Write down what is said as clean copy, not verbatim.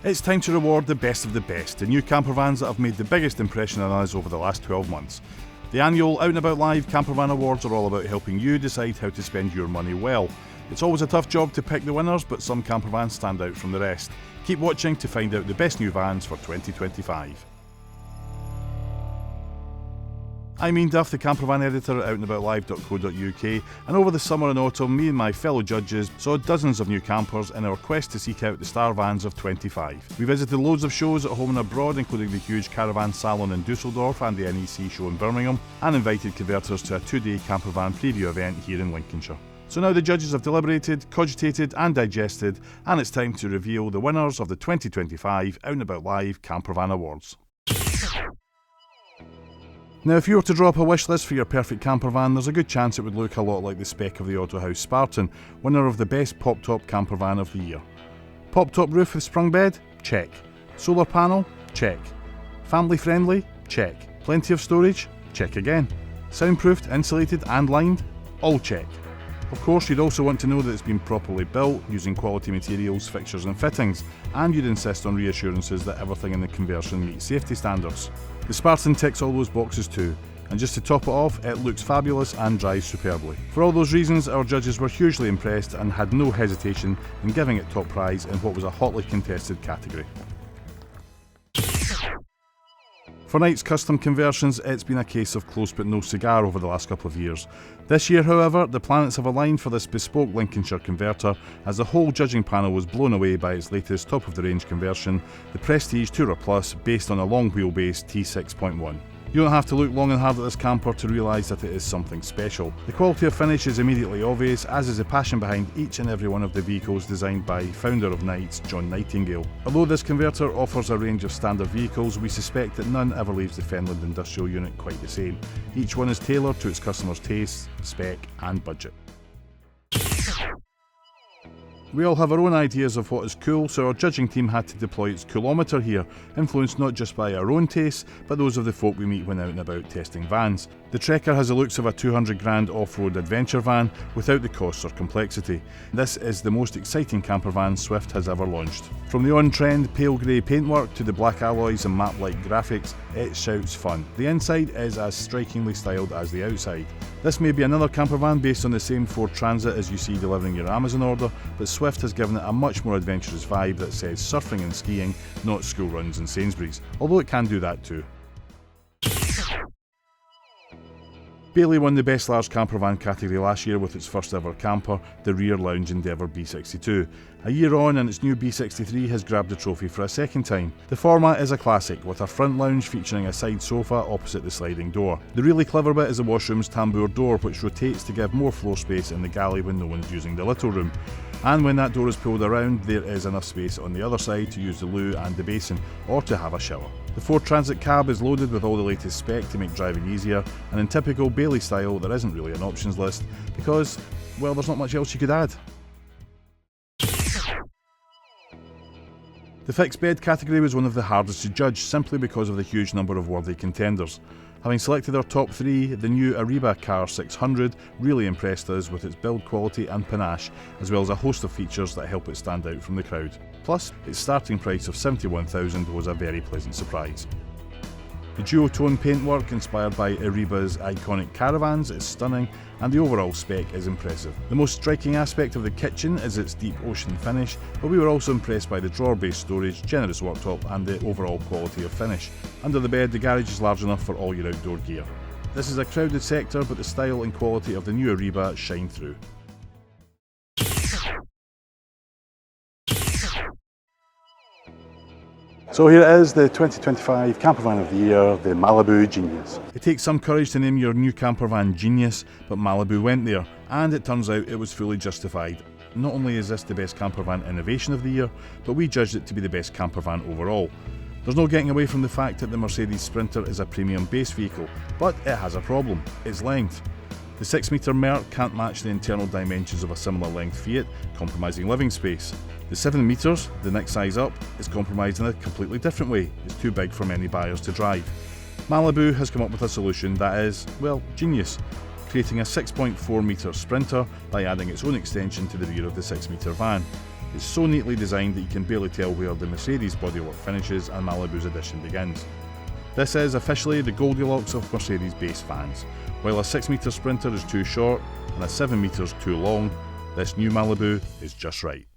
It's time to reward the best of the best, the new campervans that have made the biggest impression on us over the last 12 months. The annual Out and About Live Campervan Awards are all about helping you decide how to spend your money well. It's always a tough job to pick the winners, but some campervans stand out from the rest. Keep watching to find out the best new vans for 2025. I'm Ian Duff, the campervan editor at outandaboutlive.co.uk, and over the summer and autumn, me and my fellow judges saw dozens of new campers in our quest to seek out the star vans of 25. We visited loads of shows at home and abroad, including the huge Caravan Salon in Dusseldorf and the NEC show in Birmingham, and invited converters to a 2-day campervan preview event here in Lincolnshire. So now the judges have deliberated, cogitated and digested, and it's time to reveal the winners of the 2025 Out and About Live Campervan Awards. Now, if you were to draw up a wish list for your perfect campervan, there's a good chance it would look a lot like the spec of the Auto House Spartan, winner of the best pop-top campervan of the year. Pop-top roof with sprung bed? Check. Solar panel? Check. Family friendly? Check. Plenty of storage? Check again. Soundproofed, insulated and lined? All check. Of course, you'd also want to know that it's been properly built, using quality materials, fixtures and fittings, and you'd insist on reassurances that everything in the conversion meets safety standards. The Spartan ticks all those boxes too, and just to top it off, it looks fabulous and drives superbly. For all those reasons, our judges were hugely impressed and had no hesitation in giving it top prize in what was a hotly contested category. For Knight's custom conversions, it's been a case of close but no cigar over the last couple of years. This year, however, the planets have aligned for this bespoke Lincolnshire converter, as the whole judging panel was blown away by its latest top-of-the-range conversion, the Prestige Tourer Plus, based on a long wheelbase T6.1. You don't have to look long and hard at this camper to realise that it is something special. The quality of finish is immediately obvious, as is the passion behind each and every one of the vehicles designed by founder of Knights, John Nightingale. Although this converter offers a range of standard vehicles, we suspect that none ever leaves the Fenland industrial unit quite the same. Each one is tailored to its customer's tastes, spec and budget. We all have our own ideas of what is cool, so our judging team had to deploy its coolometer here, influenced not just by our own tastes, but those of the folk we meet when out and about testing vans. The Trekker has the looks of a 200 grand off-road adventure van without the costs or complexity. This is the most exciting campervan Swift has ever launched. From the on-trend pale grey paintwork to the black alloys and map-like graphics, it shouts fun. The inside is as strikingly styled as the outside. This may be another campervan based on the same Ford Transit as you see delivering your Amazon order, but Swift has given it a much more adventurous vibe that says surfing and skiing, not school runs in Sainsbury's, although it can do that too. Bailey won the Best Large Campervan category last year with its first ever camper, the Rear Lounge Endeavour B62. A year on and its new B63 has grabbed the trophy for a second time. The format is a classic, with a front lounge featuring a side sofa opposite the sliding door. The really clever bit is the washroom's tambour door, which rotates to give more floor space in the galley when no one's using the little room. And when that door is pulled around, there is enough space on the other side to use the loo and the basin, or to have a shower. The Ford Transit cab is loaded with all the latest spec to make driving easier, and in typical Bailey style, there isn't really an options list, because, well, there's not much else you could add. The fixed bed category was one of the hardest to judge, simply because of the huge number of worthy contenders. Having selected our top three, the new Ariba Car 600 really impressed us with its build quality and panache, as well as a host of features that help it stand out from the crowd. Plus, its starting price of $71,000 was a very pleasant surprise. The duotone paintwork inspired by Ariba's iconic Caravans is stunning, and the overall spec is impressive. The most striking aspect of the kitchen is its deep ocean finish, but we were also impressed by the drawer-based storage, generous worktop and the overall quality of finish. Under the bed, the garage is large enough for all your outdoor gear. This is a crowded sector, but the style and quality of the new Ariba shine through. So here it is, the 2025 Campervan of the Year, the Malibu Genius. It takes some courage to name your new campervan Genius, but Malibu went there, and it turns out it was fully justified. Not only is this the best campervan innovation of the year, but we judged it to be the best campervan overall. There's no getting away from the fact that the Mercedes Sprinter is a premium base vehicle, but it has a problem: its length. The 6-metre Merc can't match the internal dimensions of a similar length Fiat, compromising living space. The 7 metres, the next size up, is compromised in a completely different way. It's too big for many buyers to drive. Malibu has come up with a solution that is, well, genius, creating a 6.4 metre Sprinter by adding its own extension to the rear of the 6-metre van. is so neatly designed that you can barely tell where the Mercedes bodywork finishes and Malibu's edition begins. This is officially the Goldilocks of Mercedes base fans. While a 6 metre Sprinter is too short and a 7 metres too long, this new Malibu is just right.